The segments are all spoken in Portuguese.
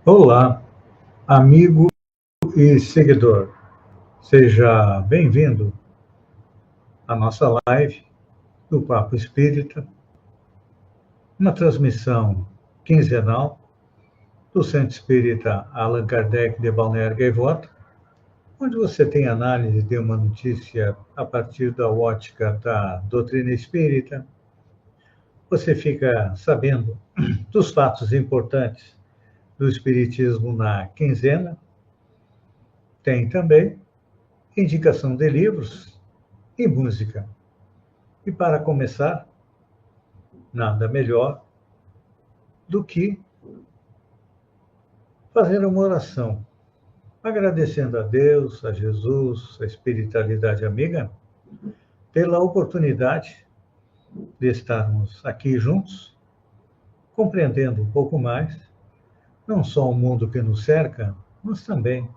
Olá, amigo e seguidor. Seja bem-vindo à nossa live do Papo Espírita, uma transmissão quinzenal do Centro Espírita Allan Kardec de Balneário Gaivota, onde você tem análise de uma notícia a partir da ótica da doutrina espírita. Você fica sabendo dos fatos importantes do Espiritismo na quinzena. Tem também indicação de livros e música. E para começar, nada melhor do que fazer uma oração, agradecendo a Deus, a Jesus, a espiritualidade amiga, pela oportunidade de estarmos aqui juntos, compreendendo um pouco mais, não só o mundo que nos cerca, mas também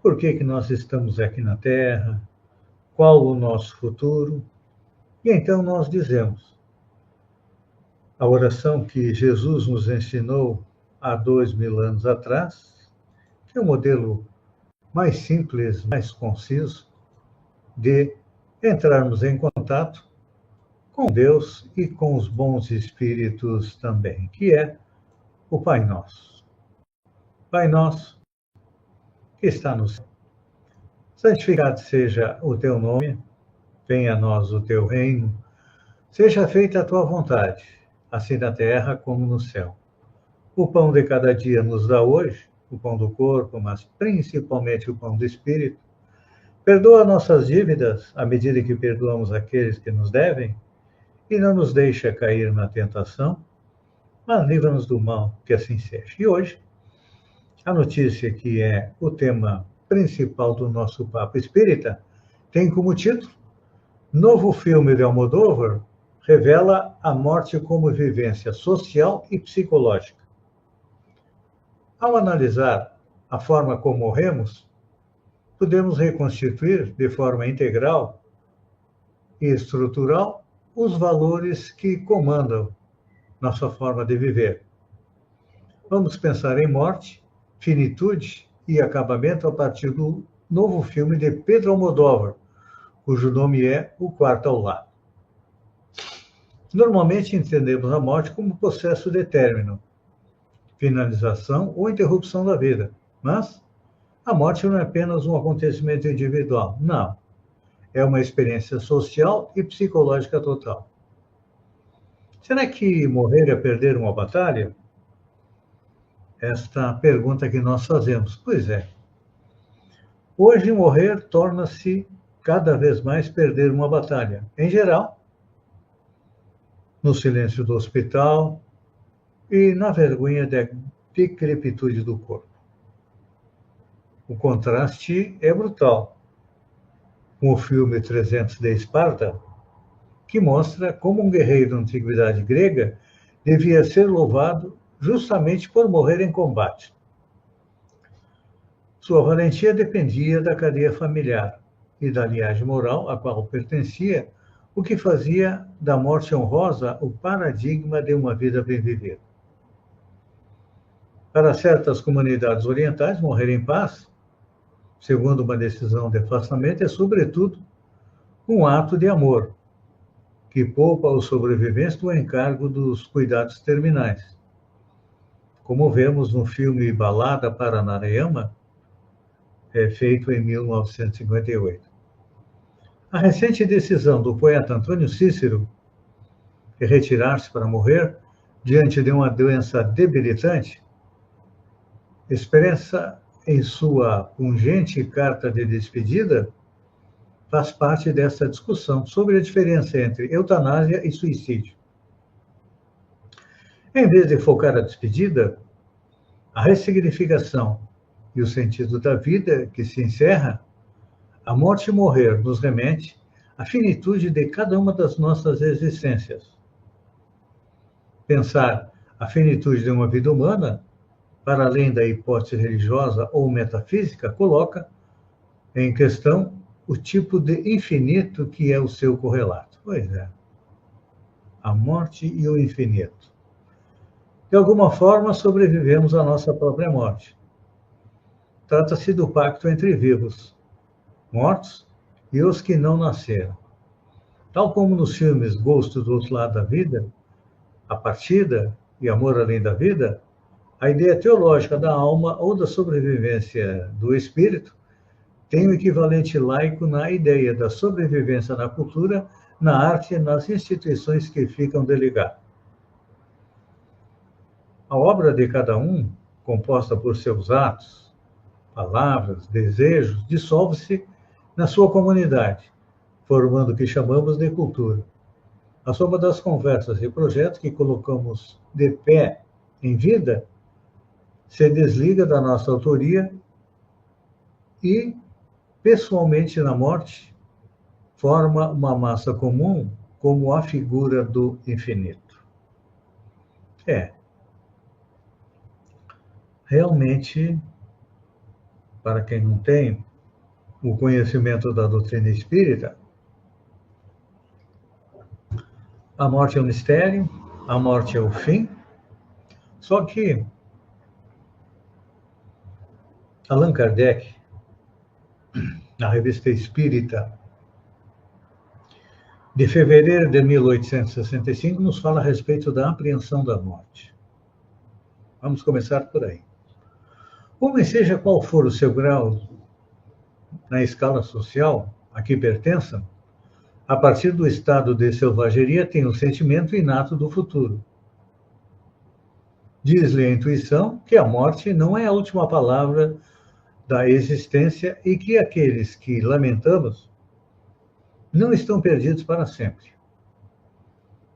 por que nós estamos aqui na Terra, qual o nosso futuro. E então nós dizemos a oração que Jesus nos ensinou há 2000 anos atrás, que é um modelo mais simples, mais conciso, de entrarmos em contato com Deus e com os bons espíritos também, que é o Pai Nosso. Pai Nosso, que está no céu, santificado seja o teu nome, venha a nós o teu reino, seja feita a tua vontade, assim na terra como no céu. O pão de cada dia nos dá hoje, o pão do corpo, mas principalmente o pão do espírito. Perdoa nossas dívidas, à medida que perdoamos aqueles que nos devem, e não nos deixa cair na tentação, mas livra-nos do mal, que assim seja. E hoje, a notícia que é o tema principal do nosso Papo Espírita tem como título: Novo filme de Almodóvar revela a morte como vivência social e psicológica. Ao analisar a forma como morremos, podemos reconstituir de forma integral e estrutural os valores que comandam nossa forma de viver. Vamos pensar em morte, finitude e acabamento a partir do novo filme de Pedro Almodóvar, cujo nome é O Quarto ao Lado. Normalmente entendemos a morte como processo de término, finalização ou interrupção da vida, mas a morte não é apenas um acontecimento individual, não. É uma experiência social e psicológica total. Será que morrer é perder uma batalha? Esta pergunta que nós fazemos. Pois é. Hoje, morrer torna-se cada vez mais perder uma batalha. Em geral, no silêncio do hospital e na vergonha da decrepitude do corpo. O contraste é brutal. Com o filme 300 de Esparta, que mostra como um guerreiro da antiguidade grega devia ser louvado justamente por morrer em combate. Sua valentia dependia da cadeia familiar e da linhagem moral a qual pertencia, o que fazia da morte honrosa o paradigma de uma vida bem vivida. Para certas comunidades orientais, morrer em paz, segundo uma decisão de afastamento, é, sobretudo, um ato de amor, que poupa aos sobreviventes do encargo dos cuidados terminais. Como vemos no filme Balada para Narayama, feito em 1958. A recente decisão do poeta Antônio Cícero de retirar-se para morrer diante de uma doença debilitante expressa em sua pungente carta de despedida, faz parte dessa discussão sobre a diferença entre eutanásia e suicídio. Em vez de focar a despedida, a ressignificação e o sentido da vida que se encerra, a morte e morrer nos remete à finitude de cada uma das nossas existências. Pensar a finitude de uma vida humana, para além da hipótese religiosa ou metafísica, coloca em questão o tipo de infinito que é o seu correlato. Pois é, a morte e o infinito. De alguma forma, sobrevivemos à nossa própria morte. Trata-se do pacto entre vivos, mortos e os que não nasceram. Tal como nos filmes Ghost do Outro Lado da Vida, A Partida e Amor Além da Vida, a ideia teológica da alma ou da sobrevivência do espírito tem o equivalente laico na ideia da sobrevivência na cultura, na arte e nas instituições que ficam de ligar. A obra de cada um, composta por seus atos, palavras, desejos, dissolve-se na sua comunidade, formando o que chamamos de cultura. A soma das conversas e projetos que colocamos de pé em vida se desliga da nossa autoria e, pessoalmente na morte, forma uma massa comum como a figura do infinito. Realmente, para quem não tem o conhecimento da doutrina espírita, a morte é um mistério, a morte é o fim. Só que Allan Kardec, na Revista Espírita, de fevereiro de 1865, nos fala a respeito da apreensão da morte. Vamos começar por aí. Homem, seja qual for o seu grau na escala social a que pertença, a partir do estado de selvageria tem um sentimento inato do futuro. Diz-lhe a intuição que a morte não é a última palavra da existência e que aqueles que lamentamos não estão perdidos para sempre.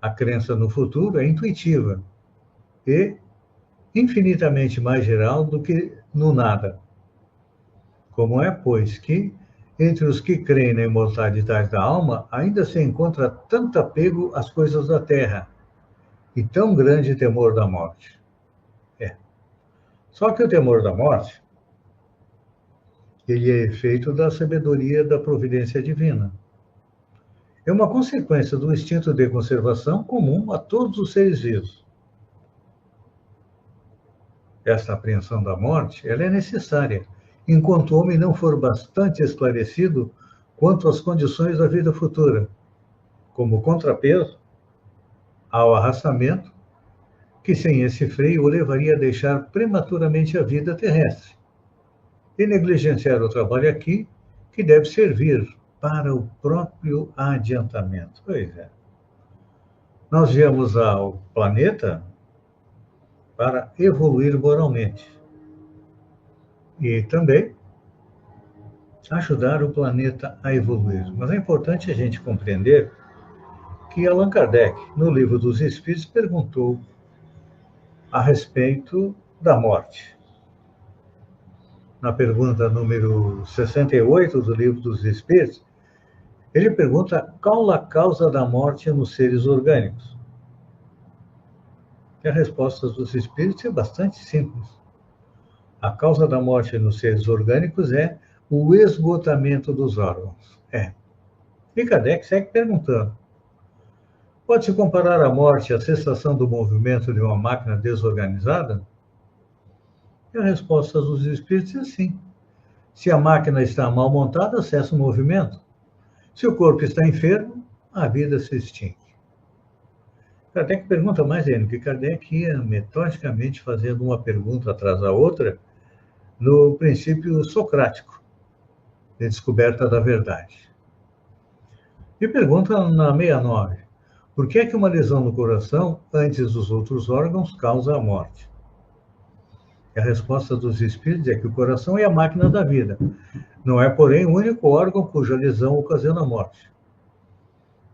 A crença no futuro é intuitiva e infinitamente mais geral do que no nada. Como é, pois, que entre os que creem na imortalidade da alma ainda se encontra tanto apego às coisas da terra e tão grande temor da morte. Só que o temor da morte, ele é efeito da sabedoria da providência divina. É uma consequência do instinto de conservação comum a todos os seres vivos. Esta apreensão da morte, ela é necessária, enquanto o homem não for bastante esclarecido quanto às condições da vida futura, como contrapeso ao arrastamento, que sem esse freio o levaria a deixar prematuramente a vida terrestre e negligenciar o trabalho aqui, que deve servir para o próprio adiantamento. Pois é. Nós viemos ao planeta para evoluir moralmente e também ajudar o planeta a evoluir. Mas é importante a gente compreender que Allan Kardec, no Livro dos Espíritos, perguntou a respeito da morte. Na pergunta número 68 do Livro dos Espíritos, ele pergunta qual a causa da morte nos seres orgânicos. E a resposta dos Espíritos é bastante simples. A causa da morte nos seres orgânicos é o esgotamento dos órgãos. E Kardec segue perguntando: pode-se comparar a morte à cessação do movimento de uma máquina desorganizada? E a resposta dos espíritos é sim. Se a máquina está mal montada, cessa o movimento. Se o corpo está enfermo, a vida se extingue. Kardec pergunta mais ainda, que Kardec ia metodicamente fazendo uma pergunta atrás da outra no princípio socrático de descoberta da verdade. E pergunta na 69, por que é que uma lesão no coração, antes dos outros órgãos, causa a morte? E a resposta dos espíritos é que o coração é a máquina da vida. Não é, porém, o único órgão cuja lesão ocasiona a morte.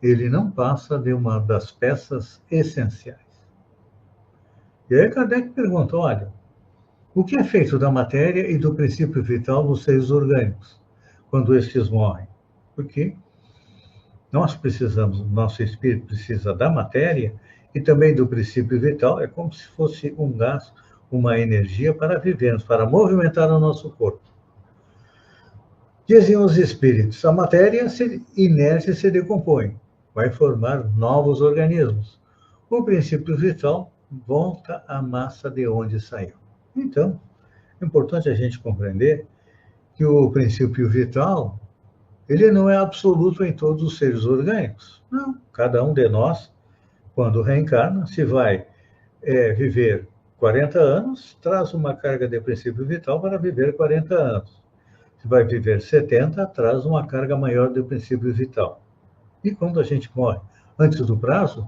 Ele não passa de uma das peças essenciais. E aí Kardec pergunta, olha, o que é feito da matéria e do princípio vital nos seres orgânicos, quando estes morrem? Porque nós precisamos, nosso espírito precisa da matéria e também do princípio vital, é como se fosse um gás, uma energia para vivermos, para movimentar o nosso corpo. Dizem os espíritos, a matéria inerte se decompõe, vai formar novos organismos. O princípio vital volta à massa de onde saiu. Então, é importante a gente compreender que o princípio vital, ele não é absoluto em todos os seres orgânicos. Não, cada um de nós, quando reencarna, se vai viver 40 anos, traz uma carga de princípio vital para viver 40 anos. Se vai viver 70, traz uma carga maior de princípio vital. E quando a gente morre antes do prazo,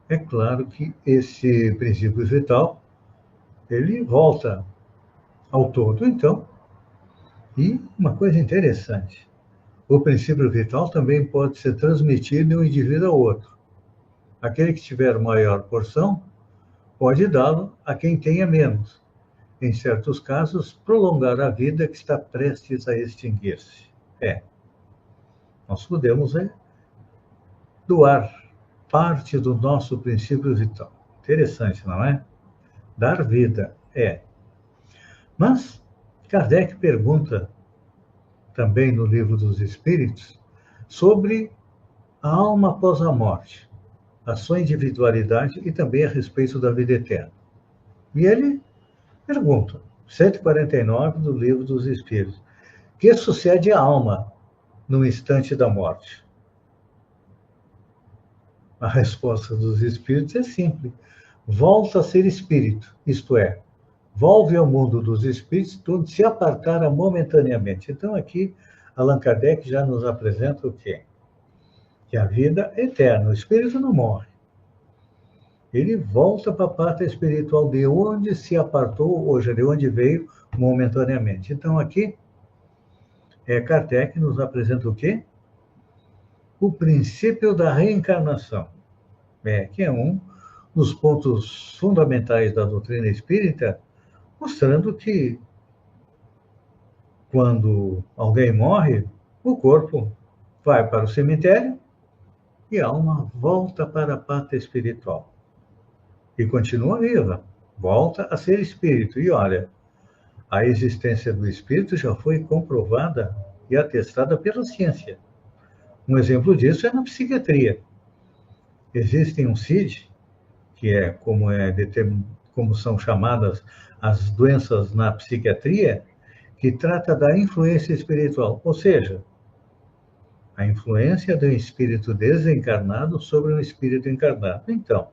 é claro que esse princípio vital, ele volta ao todo. Então, e uma coisa interessante, o princípio vital também pode ser transmitido de um indivíduo ao outro. Aquele que tiver maior porção pode dá-lo a quem tenha menos. Em certos casos, prolongar a vida que está prestes a extinguir-se. Nós podemos doar parte do nosso princípio vital. Interessante, não é? Dar vida, Mas Kardec pergunta, também no Livro dos Espíritos, sobre a alma após a morte, a sua individualidade e também a respeito da vida eterna. E ele pergunta, 149 do Livro dos Espíritos, o que sucede à alma no instante da morte? A resposta dos Espíritos é simples. Volta a ser espírito, isto é, volve ao mundo dos espíritos, onde se apartara momentaneamente. Então, aqui, Allan Kardec já nos apresenta o quê? Que a vida é eterna, o espírito não morre. Ele volta para a pátria espiritual de onde se apartou, ou de onde veio momentaneamente. Então, aqui, Kardec nos apresenta o quê? O princípio da reencarnação, que é um dos pontos fundamentais da doutrina espírita, mostrando que quando alguém morre, o corpo vai para o cemitério e a alma volta para a pátria espiritual. E continua viva, volta a ser espírito. E olha, a existência do espírito já foi comprovada e atestada pela ciência. Um exemplo disso é na psiquiatria. Existe um CID, que como são chamadas as doenças na psiquiatria, que trata da influência espiritual, ou seja, a influência do espírito desencarnado sobre um espírito encarnado. Então,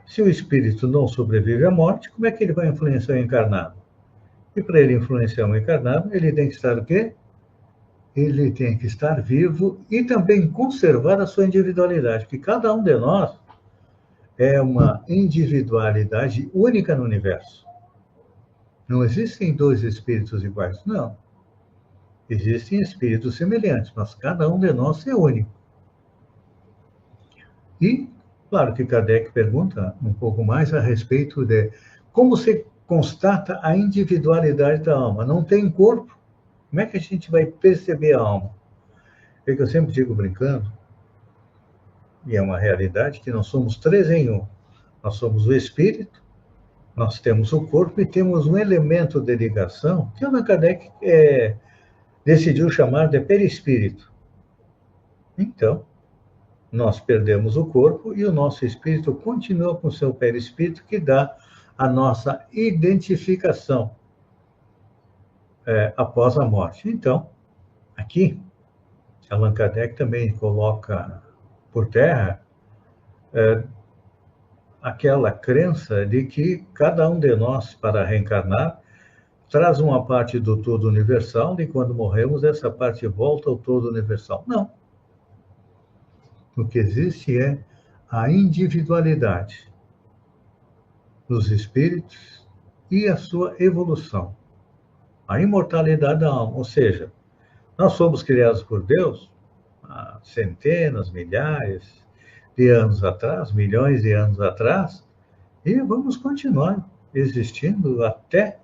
se o espírito não sobrevive à morte, como é que ele vai influenciar o encarnado? E para ele influenciar o encarnado, ele tem que estar o quê? Ele tem que estar vivo e também conservar a sua individualidade, porque cada um de nós é uma individualidade única no universo. Não existem dois espíritos iguais, não. Existem espíritos semelhantes, mas cada um de nós é único. E, claro que Kardec pergunta um pouco mais a respeito de como se constata a individualidade da alma. Não tem corpo, como é que a gente vai perceber a alma? É que eu sempre digo brincando, e é uma realidade, que nós somos três em um. Nós somos o espírito, nós temos o corpo e temos um elemento de ligação que Allan Kardec decidiu chamar de perispírito. Então, nós perdemos o corpo e o nosso espírito continua com o seu perispírito, que dá a nossa identificação após a morte. Então, aqui, Allan Kardec também coloca por terra aquela crença de que cada um de nós, para reencarnar, traz uma parte do todo universal e quando morremos, essa parte volta ao todo universal. Não. O que existe é a individualidade dos espíritos e a sua evolução. A imortalidade da alma, ou seja, nós fomos criados por Deus há centenas, milhares de anos atrás, milhões de anos atrás, e vamos continuar existindo até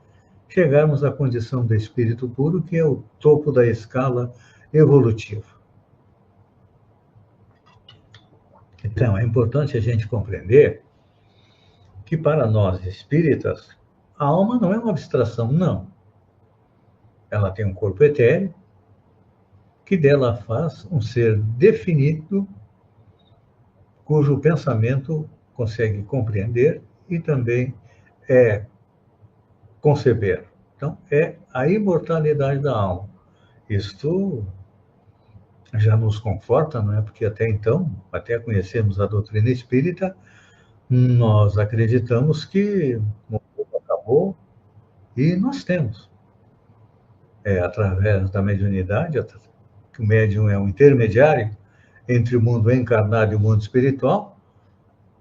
chegarmos à condição do espírito puro, que é o topo da escala evolutiva. Então, é importante a gente compreender que para nós espíritas, a alma não é uma abstração, não. Ela tem um corpo etéreo, que dela faz um ser definido, cujo pensamento consegue compreender e também conceber. Então, é a imortalidade da alma. Isto já nos conforta, não é? Porque até então, até conhecemos a doutrina espírita, nós acreditamos que o mundo acabou e nós temos, através da mediunidade, que o médium é um intermediário entre o mundo encarnado e o mundo espiritual,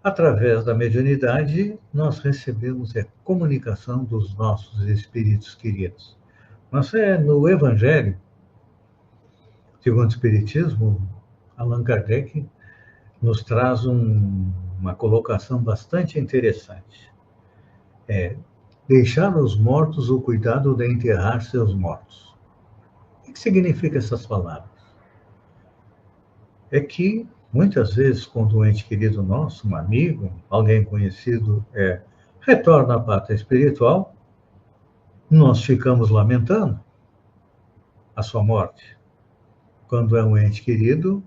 através da mediunidade, nós recebemos a comunicação dos nossos espíritos queridos. Mas no Evangelho, segundo o Espiritismo, Allan Kardec nos traz uma colocação bastante interessante. Deixar os mortos o cuidado de enterrar seus mortos. O que significa essas palavras? É que, muitas vezes, quando um ente querido nosso, um amigo, alguém conhecido, retorna à pátria espiritual, nós ficamos lamentando a sua morte. Quando é um ente querido,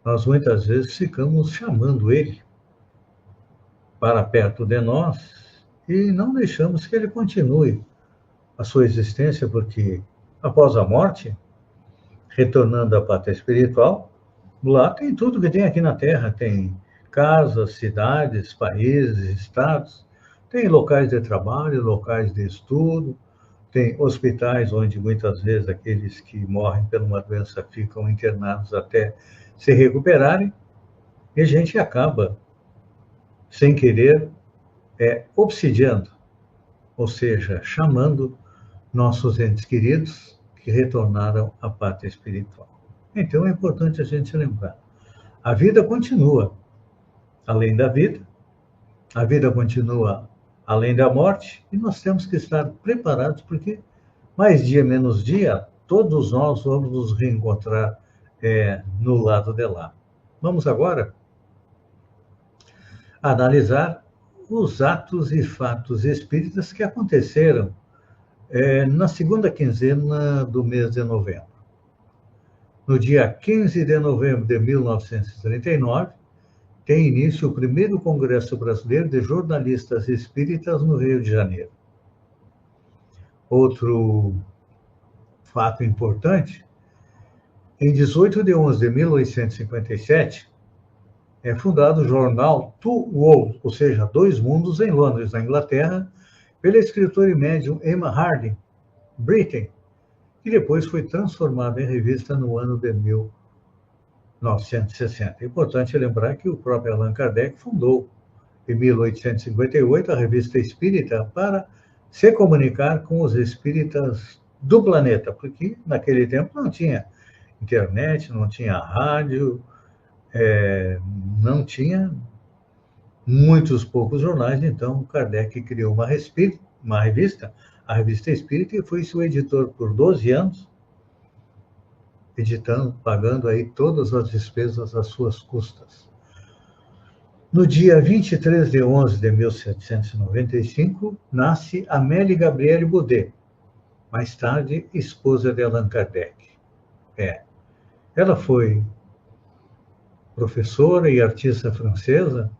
nós muitas vezes ficamos chamando ele para perto de nós e não deixamos que ele continue a sua existência, porque após a morte, retornando à pátria espiritual, lá tem tudo que tem aqui na Terra, tem casas, cidades, países, estados, tem locais de trabalho, locais de estudo, tem hospitais onde muitas vezes aqueles que morrem por uma doença ficam internados até se recuperarem, e a gente acaba, sem querer, obsidiando, ou seja, chamando nossos entes queridos que retornaram à pátria espiritual. Então é importante a gente lembrar. A vida continua além da vida, a vida continua além da morte, e nós temos que estar preparados, porque mais dia, menos dia, todos nós vamos nos reencontrar no lado de lá. Vamos agora analisar os atos e fatos espíritas que aconteceram na segunda quinzena do mês de novembro. No dia 15 de novembro de 1939, tem início o primeiro Congresso Brasileiro de Jornalistas Espíritas no Rio de Janeiro. Outro fato importante, em 18 de 11 de 1857, é fundado o jornal Two Worlds, ou seja, Dois Mundos, em Londres, na Inglaterra, pela escritora e médium Emma Harding Britten, que depois foi transformada em revista no ano de 1960. É importante lembrar que o próprio Allan Kardec fundou, em 1858, a Revista Espírita para se comunicar com os espíritas do planeta, porque naquele tempo não tinha internet, não tinha rádio, não tinha muitos poucos jornais, então Kardec criou uma revista, a Revista Espírita, e foi seu editor por 12 anos, editando, pagando aí todas as despesas às suas custas. No dia 23 de 11 de 1795, nasce Amélie Gabrielle Boudet, mais tarde esposa de Allan Kardec. Ela foi professora e artista francesa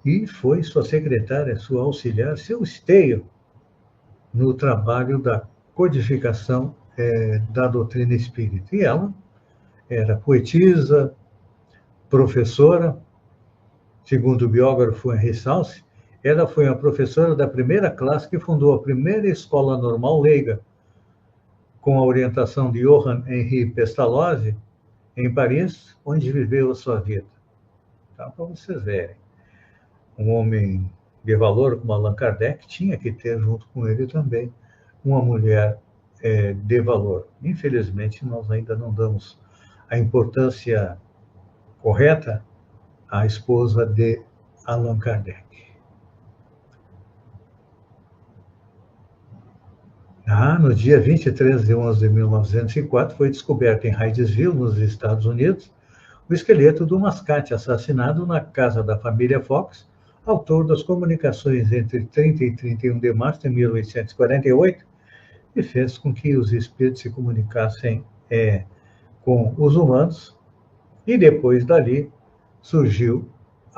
e foi sua secretária, sua auxiliar, seu esteio no trabalho da codificação da doutrina espírita. E ela era poetisa, professora, segundo o biógrafo Henri Salce, ela foi a professora da primeira classe que fundou a primeira escola normal leiga, com a orientação de Johann Henri Pestalozzi, em Paris, onde viveu a sua vida. Então, para vocês verem, um homem de valor como Allan Kardec tinha que ter junto com ele também uma mulher de valor. Infelizmente, nós ainda não damos a importância correta à esposa de Allan Kardec. No dia 23 de 11 de 1904, foi descoberto em Hydesville, nos Estados Unidos, o esqueleto do mascate assassinado na casa da família Fox, autor das comunicações entre 30 e 31 de março de 1848, e fez com que os espíritos se comunicassem com os humanos, e depois dali surgiu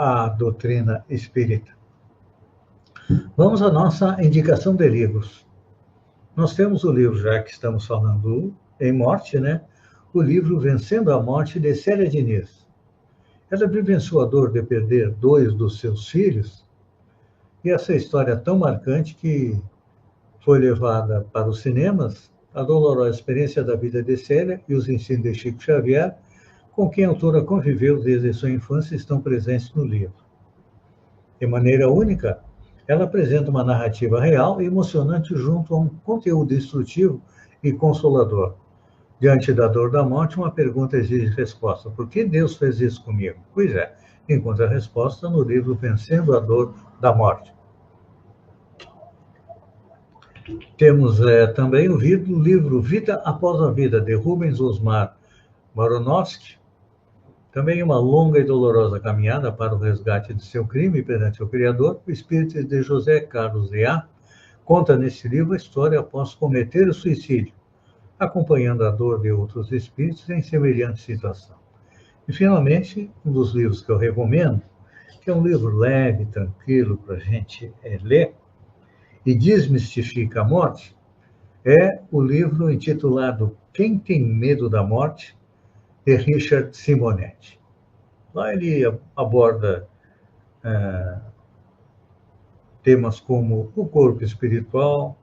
a doutrina espírita. Vamos à nossa indicação de livros. Nós temos o livro, já que estamos falando em morte, né? O livro Vencendo a Morte, de Célia Diniz. Ela vivenciou a dor de perder 2 dos seus filhos, e essa história tão marcante que foi levada para os cinemas, a dolorosa experiência da vida de Célia e os ensinos de Chico Xavier, com quem a autora conviveu desde sua infância, estão presentes no livro. De maneira única, ela apresenta uma narrativa real e emocionante junto a um conteúdo instrutivo e consolador. Diante da dor da morte, uma pergunta exige resposta. Por que Deus fez isso comigo? Pois é, encontra a resposta no livro Vencendo a Dor da Morte. Temos também o livro Vida Após a Vida, de Rubens Osmar Baronowski. Também uma longa e dolorosa caminhada para o resgate de seu crime perante o Criador. O espírito de José Carlos de A. conta nesse livro a história após cometer o suicídio, acompanhando a dor de outros espíritos em semelhante situação. E, finalmente, um dos livros que eu recomendo, que é um livro leve, tranquilo para a gente ler, e desmistifica a morte, é o livro intitulado Quem Tem Medo da Morte, de Richard Simonetti. Lá ele aborda temas como o corpo espiritual,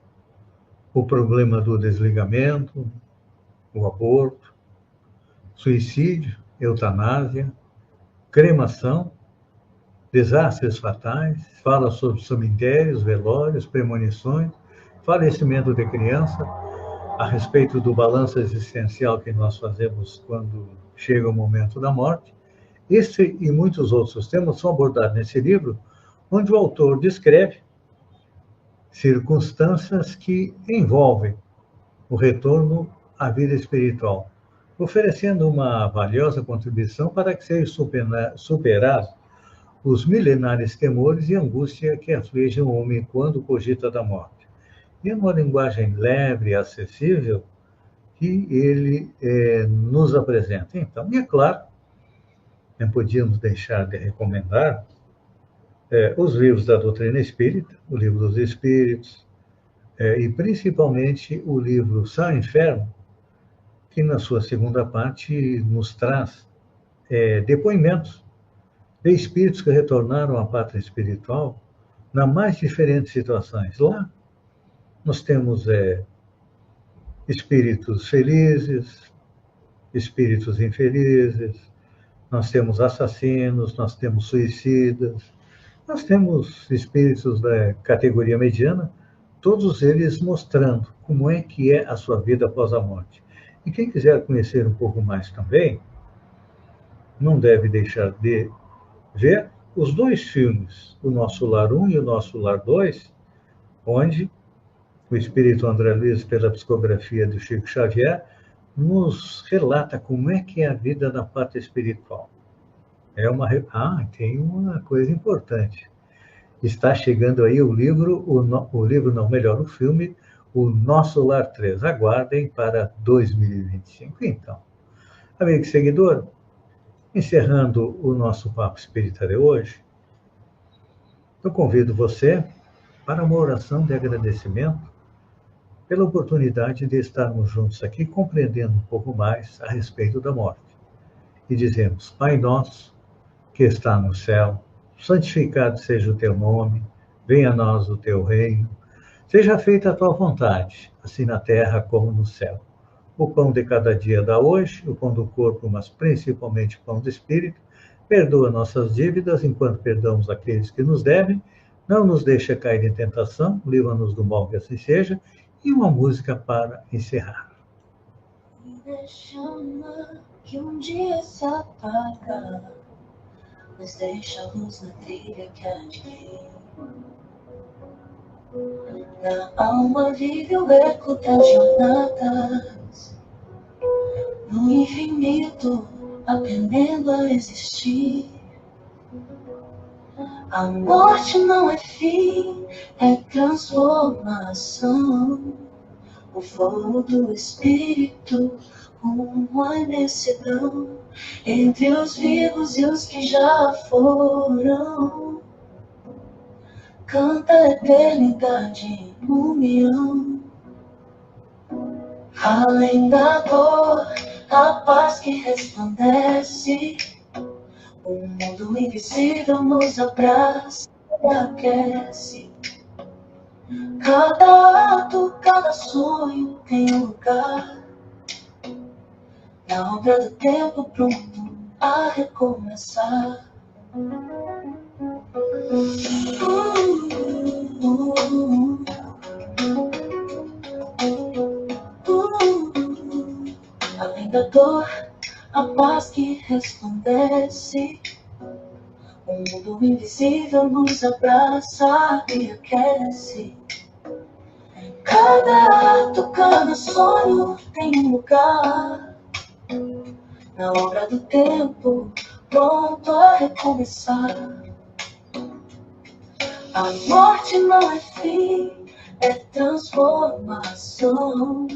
o problema do desligamento, o aborto, suicídio, eutanásia, cremação, desastres fatais, fala sobre cemitérios, velórios, premonições, falecimento de criança, a respeito do balanço existencial que nós fazemos quando chega o momento da morte. Esse e muitos outros temas são abordados nesse livro, onde o autor descreve circunstâncias que envolvem o retorno à vida espiritual, oferecendo uma valiosa contribuição para que seja superado os milenares temores e angústia que afligem o homem quando cogita da morte. E uma linguagem leve e acessível que ele nos apresenta. Então, e é claro, não podíamos deixar de recomendar os livros da doutrina espírita, o livro dos Espíritos, e principalmente o livro Céu e Inferno, que na sua segunda parte nos traz depoimentos de espíritos que retornaram à pátria espiritual nas mais diferentes situações. Lá nós temos espíritos felizes, espíritos infelizes, nós temos assassinos, nós temos suicidas, nós temos espíritos da categoria mediana, todos eles mostrando como é que é a sua vida após a morte. E quem quiser conhecer um pouco mais também, não deve deixar de ver os 2 filmes, o Nosso Lar 1 e o Nosso Lar 2, onde o espírito André Luiz, pela psicografia do Chico Xavier, nos relata como é que é a vida na pátria espiritual. Tem uma coisa importante. Está chegando aí o filme, o Nosso Lar 3. Aguardem para 2025. Então, amigo e seguidor, encerrando o nosso Papo Espírita de hoje, eu convido você para uma oração de agradecimento pela oportunidade de estarmos juntos aqui, compreendendo um pouco mais a respeito da morte. E dizemos: Pai nosso, que está no céu, santificado seja o teu nome, venha a nós o teu reino, seja feita a tua vontade, assim na terra como no céu. O pão de cada dia dá hoje, o pão do corpo, mas principalmente o pão do espírito. Perdoa nossas dívidas, enquanto perdoamos aqueles que nos devem. Não nos deixa cair em tentação, livra-nos do mal, que assim seja. E uma música para encerrar. Chama que um dia se apaga, mas deixa a luz na trilha que há de vir. Na alma vive o eco das jornadas, no infinito aprendendo a existir. A morte não é fim, é transformação. O fogo do espírito uma imensidão entre os vivos e os que já foram. Canta a eternidade em união. Além da dor, a paz que resplandece. O mundo invisível nos abraça e aquece. Cada ato, cada sonho tem um lugar. Na obra do tempo pronto a recomeçar. Além da dor, a paz que resplandece. O mundo invisível nos abraça e aquece. Cada ato, cada sonho tem um lugar. Na obra do tempo, pronto a recomeçar. A morte não é fim, é transformação.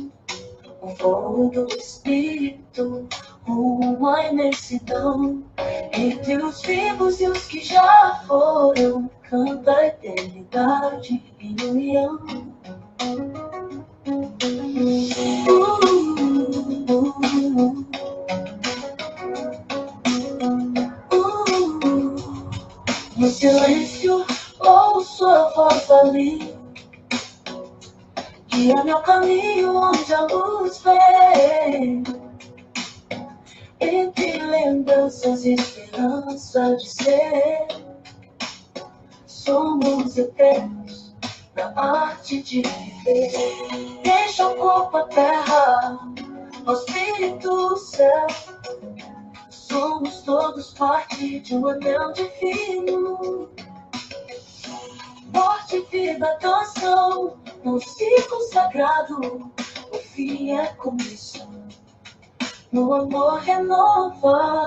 O voo do espírito, uma imensidão. Entre os vivos e os que já foram, canta a eternidade em união. No silêncio, ouço a voz ali. Guia meu caminho onde a luz vem. Entre lembranças e esperança de ser. Somos eternos na arte de viver. Deixa o corpo a terra, o espírito o céu. Somos todos parte de um anel divino. Morte, vida, canção, num ciclo sagrado. O fim é começo, no amor renova.